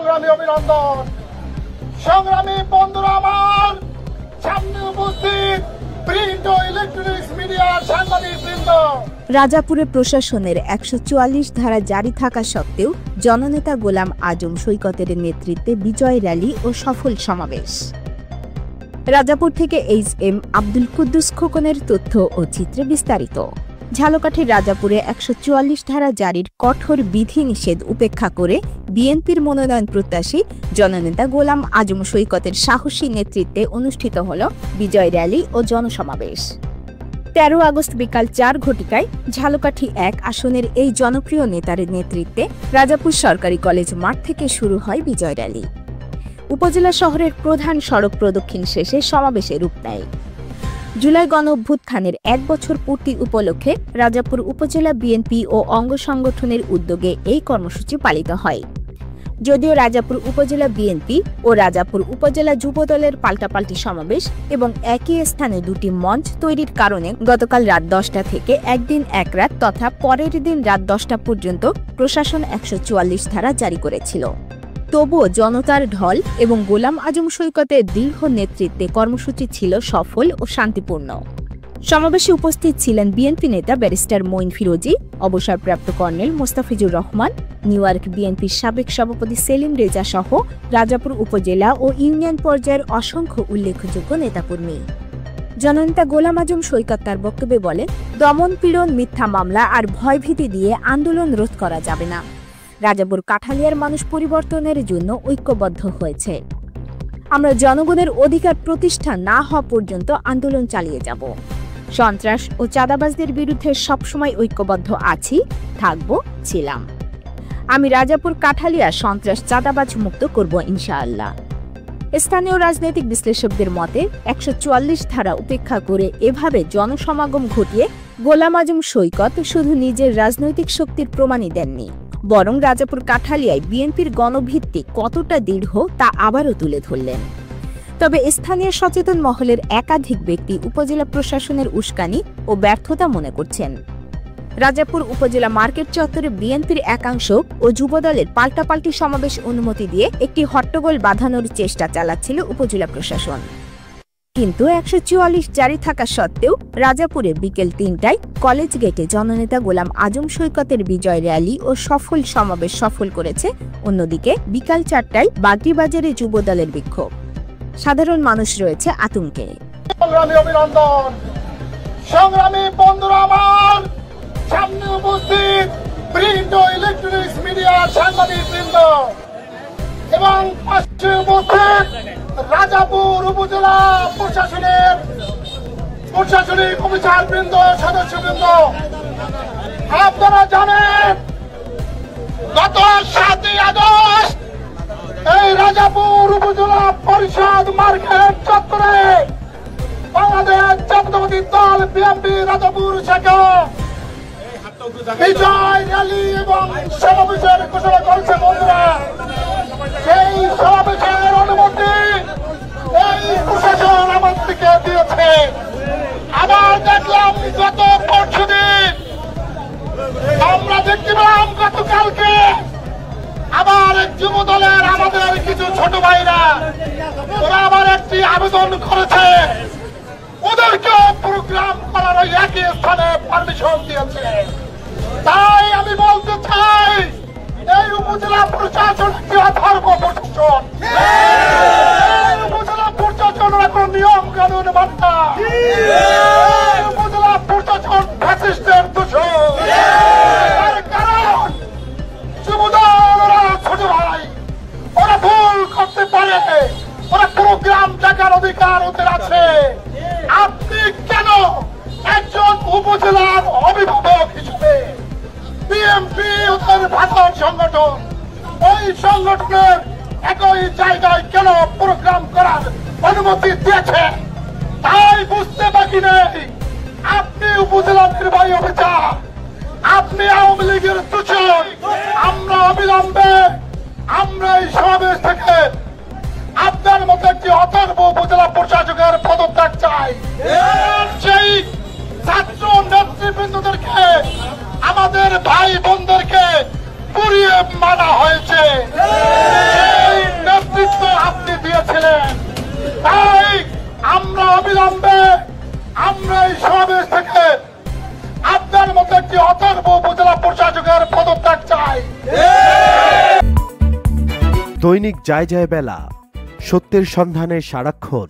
সংগ্রামী অভিনন্দন। সংগ্রামী বন্ধুরা আমার, সামনে উপস্থিত প্রিন্ট ও ইলেকট্রনিক্স মিডিয়ার সাংবাদিকবৃন্দ। রাজাপুরে প্রশাসনের ১৪৪ ধারা জারি থাকা সত্ত্বেও জননেতা গোলাম আজম সৈকতের নেতৃত্বে বিজয় র্যালি ও সফল সমাবেশ। রাজাপুর থেকে এইচ.এম. আব্দুল কুদ্দুস খোকনের তথ্য ও চিত্রে বিস্তারিত। ঝালকাঠির রাজাপুরে ১৪৪ ধারা জারির কঠোর বিধিনিষেধ উপেক্ষা করে বিএনপির মনোনয়ন প্রত্যাশী জননেতা গোলাম আজম সৈকতের সাহসী নেতৃত্বে অনুষ্ঠিত হল বিজয় র্যালি ও জনসমাবেশ। ১৩ আগস্ট বিকাল ৪ ঘটিকায় ঝালকাঠি ১ আসনের এই জনপ্রিয় নেতার নেতৃত্বে রাজাপুর সরকারি কলেজ মাঠ থেকে শুরু হয় বিজয় র্যালি। উপজেলা শহরের প্রধান সড়ক প্রদক্ষিণ শেষে সমাবেশে রূপ নেয়। জুলাই গণঅভ্যুত্থানের ১ বছর পূর্তি উপলক্ষে রাজাপুর উপজেলা বিএনপি ও অঙ্গ সংগঠনের উদ্যোগে এই কর্মসূচি পালিত হয়। যদিও রাজাপুর উপজেলা বিএনপি ও রাজাপুর উপজেলা যুবদলের পাল্টাপাল্টি সমাবেশ এবং একই স্থানে দুটি মঞ্চ তৈরির কারণে গতকাল রাত ১০টা থেকে একদিন এক রাত তথা পরের দিন রাত ১০টা পর্যন্ত প্রশাসন ১৪৪ ধারা জারি করেছিল। তবুও জনতার ঢল এবং গোলাম আজম সৈকতের দৃঢ় নেতৃত্বে কর্মসূচি ছিল সফল ও শান্তিপূর্ণ। সমাবেশে উপস্থিত ছিলেন বিএনপি নেতা ব্যারিস্টার মঈন ফিরোজী, অবসরপ্রাপ্ত colonel Mostafizur Rahman, New York বিএনপির সাবেক সভাপতি সেলিম রেজা সহ রাজাপুর উপজেলা ও ইউনিয়ন পর্যায়ের অসংখ্য উল্লেখযোগ্য নেতাকর্মী। জননেতা গোলাম আজম সৈকত তার বক্তব্যে বলেন, দমন পীড়ন, মিথ্যা মামলা আর ভয়ভীতি দিয়ে আন্দোলন রোধ করা যাবে না। রাজাপুর কাঠালিয়ার মানুষ পরিবর্তনের জন্য ঐক্যবদ্ধ হয়েছে। আমরা জনগণের অধিকার প্রতিষ্ঠা না হওয়া পর্যন্ত আন্দোলন চালিয়ে যাব। সন্ত্রাস ও চাঁদাবাজদের বিরুদ্ধে সবসময় ঐক্যবদ্ধ আছি, থাকব, ছিলাম। আমি রাজাপুর কাঠালিয়া সন্ত্রাস চাঁদাবাজ মুক্ত করব ইনশাআল্লাহ। স্থানীয় রাজনৈতিক বিশ্লেষকদের মতে ১৪৪ ধারা উপেক্ষা করে এভাবে জনসমাগম ঘটিয়ে গোলাম আজম সৈকত শুধু নিজের রাজনৈতিক শক্তির প্রমাণই দেননি, বরং রাজাপুর কাঠালিয়ায় বিএনপির গণভিত্তি কতটা দৃঢ় তা আবারও তুলে ধরলেন। তবে স্থানীয় সচেতন মহলের একাধিক ব্যক্তি উপজেলা প্রশাসনের উস্কানি ও ব্যর্থতা মনে করছেন। রাজাপুর উপজেলা মার্কেট চত্বরে বিএনপির একাংশ ও যুবদলের পাল্টাপাল্টি সমাবেশ অনুমতি দিয়ে একটি হট্টগোল বাঁধানোর চেষ্টা চালাচ্ছিল উপজেলা প্রশাসন। কিন্তু ১৪৪ জারি থাকা সত্ত্বেও রাজাপুরে বিকেল ৩টায় কলেজ গেটে জননেতা গোলাম আজম সৈকতের বিজয় র্যালি ও সফল সমাবেশ সফল করেছে। অন্যদিকে বিকাল ৪টায় বাগড়িবাজারে যুবদলের বিক্ষোভ। সাধারণ মানুষ রয়েছে আতঙ্কে। সংগ্রামী অভিনন্দন। সংগ্রামী বন্ধুরা আমার, সামনে উপস্থিত প্রিন্ট ও ইলেকট্রনিক্স মিডিয়ার সাংবাদিকবৃন্দ এবং পাশে উপস্থিত রাজাপুর উপজেলা প্রশাসনিক অফিসারবৃন্দ, সদস্যবৃন্দ, আপনারা জানেন গত ৭ই আগস্ট এই রাজাপুর উপজেলা পরিষদ মার্কেট চত্বরে বাংলাদেশ জাতীয়তাবাদী দল বিএনপি রাজাপুর শাখা বিজয় র্যালি এবং সমাবেশের ঘোষণা করেছে। বন্ধুরা, সেই সমাবেশের অনুমতি এই প্রশাসন আমাদেরকে দিয়েছে। আবার দেখলাম গত পরশুদিন আমরা দেখতে পেলাম গতকালকে আবার যুব দলের আমাদের কিছু ছোট ভাইরা ওরা আবার একটি আবেদন করেছে, ওদেরকে প্রোগ্রাম করার একই স্থানে পারমিশন দিয়েছে। তাই আমি বলতে চাই, এই উপজেলা প্রশাসন কি অধর্ম প্রশাসন? এই উপজেলা প্রশাসনের কোন নিয়ম কানুন মানে না। এই উপজেলা প্রশাসন ফ্যাসিস্টের দূষণ। তার কারণ যুবদল ওরা ছোট ভাই, ওরা ভুল করতে পারে, ওরা প্রোগ্রাম দেখার অধিকার ওদের আছে। আপনি কেন একজন উপজেলার অভিভাবক হিসেবে বিএনপি ওদের ভাষণ সংগঠন, ওই সংগঠনের একই জায়গায় কেন প্রোগ্রাম করার অনুমতি দিয়েছে? তাই বুঝতে বাকি নেই আপনি উপজেলা নির্বাহী অফিসার, আপনি আওয়ামী লীগের দূষণ। আমরা অবিলম্বে আমরা এই সমাবেশ থেকে আপনার মতো একটি অথর্ব উপজেলা প্রশাসকের পদত্যাগ চাই। সেই ছাত্র নেতৃবৃন্দদেরকে, আমাদের ভাই বোনদেরকে পুড়িয়ে মারা হয়েছে। অবিলম্বে আমরা এই সমাবেশ থেকে আপনার মতো একটি অথর্ব উপজেলা প্রশাসকের পদত্যাগ চাই। দৈনিক যায় যায় বেলা, সত্যের সন্ধানে সারাক্ষণ।